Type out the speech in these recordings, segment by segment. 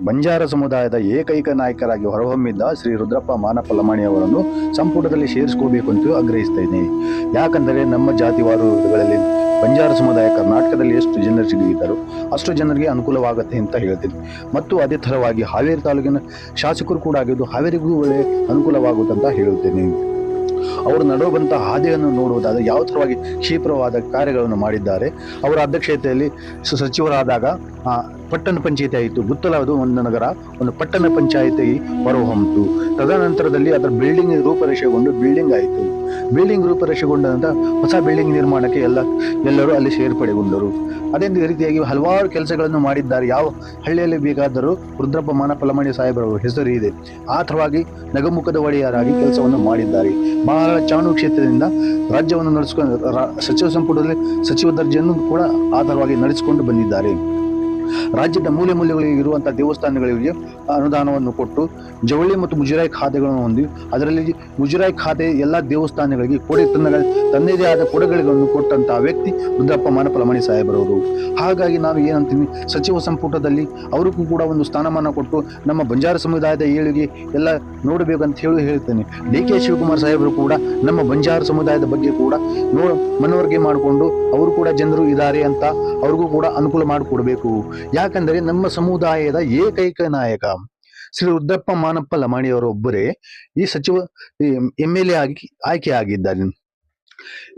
ಬಂಜಾರ ಸಮುದಾಯದ ಏಕೈಕ ನಾಯಕರಾಗಿ ಹೊರಹೊಮ್ಮಿದ್ದ ಶ್ರೀ ರುದ್ರಪ್ಪ ಮಾನಪ್ಪ ಲಮಾಣಿ ಅವರನ್ನು ಸಂಪುಟದಲ್ಲಿ ಸೇರಿಸಿಕೋಬೇಕು ಅಂತ ಆಗ್ರಹಿಸ್ತೇನೆ. ಯಾಕಂದರೆ ನಮ್ಮ ಜಾತಿವಾದಗಳಲ್ಲಿ ಬಂಜಾರ ಸಮುದಾಯ ಕರ್ನಾಟಕದಲ್ಲಿ ಎಷ್ಟು ಜನರು ಸಿಗಿದ್ದಾರೋ ಅಷ್ಟು ಜನರಿಗೆ ಅನುಕೂಲವಾಗುತ್ತೆ ಅಂತ ಹೇಳ್ತೀನಿ. ಮತ್ತು ಅದೇ ಥರವಾಗಿ ಹಾವೇರಿ ತಾಲೂಕಿನ ಶಾಸಕರು ಕೂಡ ಆಗಿದ್ದು ಹಾವೇರಿಗೂ ಒಳ್ಳೆ ಅನುಕೂಲವಾಗುತ್ತೆ ಅಂತ ಹೇಳುತ್ತೇನೆ. ಅವರು ನಡೆಯುವಂತಹ ಹಾದಿಯನ್ನು ನೋಡುವುದಾದರೆ ಯಾವ ಥರವಾಗಿ ಕ್ಷಿಪ್ರವಾದ ಕಾರ್ಯಗಳನ್ನು ಮಾಡಿದ್ದಾರೆ. ಅವರ ಅಧ್ಯಕ್ಷತೆಯಲ್ಲಿ ಸಚಿವರಾದಾಗ ಪಟ್ಟಣ ಪಂಚಾಯಿತಿ ಆಯಿತು. ಗುತ್ತಲದು ಒಂದು ನಗರ ಒಂದು ಪಟ್ಟಣ ಪಂಚಾಯಿತಿ ಹೊರಹೊಮ್ಮಿತು. ತದನಂತರದಲ್ಲಿ ಅದರ ಬಿಲ್ಡಿಂಗ್ ರೂಪರೇಷೆಗೊಂಡು ಬಿಲ್ಡಿಂಗ್ ಆಯಿತು. ಬಿಲ್ಡಿಂಗ್ ರೂಪರೇಷೆಗೊಂಡ ನಂತರ ಹೊಸ ಬಿಲ್ಡಿಂಗ್ ನಿರ್ಮಾಣಕ್ಕೆ ಎಲ್ಲರೂ ಅಲ್ಲಿ ಸೇರ್ಪಡೆಗೊಂಡರು. ಅದೇ ರೀತಿಯಾಗಿ ಹಲವಾರು ಕೆಲಸಗಳನ್ನು ಮಾಡಿದ್ದಾರೆ. ಯಾವ ಹಳ್ಳಿಯಲ್ಲಿ ಬೇಕಾದರೂ ರುದ್ರಪ್ಪ ಮಾನಪ್ಪ ಲಮಾಣಿ ಸಾಹೇಬರವರ ಹೆಸರು ಇದೆ. ಆ ಥರವಾಗಿ ನಗಮುಖದ ಒಡೆಯರಾಗಿ ಕೆಲಸವನ್ನು ಮಾಡಿದ್ದಾರೆ. ಬಹಳ ಚಾಣುಕ್ಷೇತ್ರದಿಂದ ರಾಜ್ಯವನ್ನು ನಡೆಸಿಕೊಂಡು ಸಚಿವ ಸಂಪುಟದಲ್ಲಿ ಸಚಿವ ದರ್ಜೆಯನ್ನು ಕೂಡ ಆಧಾರವಾಗಿ ನಡೆಸಿಕೊಂಡು ಬಂದಿದ್ದಾರೆ. ರಾಜ್ಯದ ಮೂಲೆ ಮೂಲೆಗಳಿಗೆ ಇರುವಂತಹ ದೇವಸ್ಥಾನಗಳಿಗೆ ಅನುದಾನವನ್ನು ಕೊಟ್ಟು ಜವಳಿ ಮತ್ತು ಮುಜರಾಯಿ ಖಾತೆಗಳನ್ನು ಹೊಂದಿ ಅದರಲ್ಲಿ ಮುಜರಾಯಿ ಖಾತೆ ಎಲ್ಲ ದೇವಸ್ಥಾನಗಳಿಗೆ ತನ್ನದೇ ಆದ ಕೊಡುಗೆಗಳನ್ನು ಕೊಟ್ಟಂತಹ ವ್ಯಕ್ತಿ ರುದ್ರಪ್ಪ ಮಾನಪ್ಪ ಲಮಾಣಿ ಸಾಹೇಬರವರು. ಹಾಗಾಗಿ ನಾನು ಏನಂತೀನಿ, ಸಚಿವ ಸಂಪುಟದಲ್ಲಿ ಅವರಿಗೂ ಕೂಡ ಒಂದು ಸ್ಥಾನಮಾನ ಕೊಟ್ಟು ನಮ್ಮ ಬಂಜಾರ ಸಮುದಾಯದ ಏಳಿಗೆ ಎಲ್ಲ ನೋಡಬೇಕಂತ ಹೇಳ್ತೇನೆ. ಡಿ ಕೆ ಶಿವಕುಮಾರ್ ಸಾಹೇಬರು ಕೂಡ ನಮ್ಮ ಬಂಜಾರ ಸಮುದಾಯದ ಬಗ್ಗೆ ಕೂಡ ಮನವರಿಕೆ ಮಾಡಿಕೊಂಡು ಅವರು ಕೂಡ ಜನರು ಇದ್ದಾರೆ ಅಂತ ಅವ್ರಿಗೂ ಕೂಡ ಅನುಕೂಲ ಮಾಡಿಕೊಡ್ಬೇಕು. ಯಾಕಂದರೆ ನಮ್ಮ ಸಮುದಾಯದ ಏಕೈಕ ನಾಯಕ ಶ್ರೀ ರುದ್ರಪ್ಪ ಮಾನಪ್ಪ ಲಮಾಣಿಯವರು ಒಬ್ಬರೇ ಈ ಸಚಿವ MLA ಆಗಿ ಆಯ್ಕೆಯಾಗಿದ್ದಾರೆ.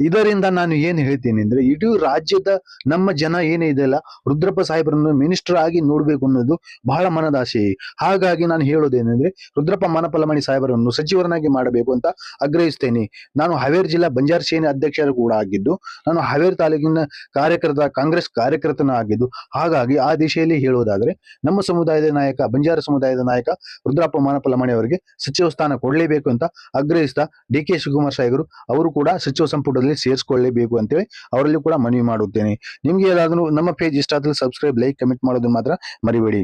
ಇದರಿಂದ ನಾನು ಏನು ಹೇಳ್ತೀನಿ ಅಂದ್ರೆ, ಇಡೀ ರಾಜ್ಯದ ನಮ್ಮ ಜನ ಏನೇ ಇದೆಯಲ್ಲ ರುದ್ರಪ್ಪ ಸಾಹೇಬರನ್ನು ಮಿನಿಸ್ಟರ್ ಆಗಿ ನೋಡ್ಬೇಕು ಅನ್ನೋದು ಬಹಳ ಮನದಾಸೆ. ಹಾಗಾಗಿ ನಾನು ಹೇಳೋದೇನೆಂದ್ರೆ, ರುದ್ರಪ್ಪ ಮಾನಪ್ಪ ಲಮಾಣಿ ಸಾಹೇಬರನ್ನು ಸಚಿವರನ್ನಾಗಿ ಮಾಡಬೇಕು ಅಂತ ಆಗ್ರಹಿಸ್ತೇನೆ. ನಾನು ಹಾವೇರಿ ಜಿಲ್ಲಾ ಬಂಜಾರ ಸೇನೆ ಅಧ್ಯಕ್ಷರು ಕೂಡ ಆಗಿದ್ದು, ನಾನು ಹಾವೇರಿ ತಾಲೂಕಿನ ಕಾಂಗ್ರೆಸ್ ಕಾರ್ಯಕರ್ತನ ಆಗಿದ್ದು, ಹಾಗಾಗಿ ಆ ದಿಶೆಯಲ್ಲಿ ಹೇಳುವುದಾದ್ರೆ ನಮ್ಮ ಸಮುದಾಯದ ನಾಯಕ, ಬಂಜಾರ ಸಮುದಾಯದ ನಾಯಕ ರುದ್ರಪ್ಪ ಮಾನಪ್ಪ ಲಮಾಣಿ ಅವರಿಗೆ ಸಚಿವ ಸ್ಥಾನ ಕೊಡಲೇಬೇಕು ಅಂತ ಆಗ್ರಹಿಸ್ತಾ ಡಿ ಕೆ ಶಿವಕುಮಾರ್ ಸಾಹೇಬರು ಅವರು ಕೂಡ ಸಚಿವ ಸಂಪುಟದಲ್ಲಿ ಸೇರಿಸಿಕೊಳ್ಳಲೇಬೇಕು ಅಂತೇಳಿ ಅವರಲ್ಲಿ ಕೂಡ ಮನವಿ ಮಾಡುತ್ತೇನೆ. ನಿಮ್ಗೆ ಏನಾದರೂ ನಮ್ಮ ಪೇಜ್ ಇಷ್ಟ ಆದ್ರೆ ಸಬ್ಸ್ಕ್ರೈಬ್, ಲೈಕ್, ಕಮೆಂಟ್ ಮಾಡೋದನ್ನ ಮಾತ್ರ ಮರಿಬೇಡಿ.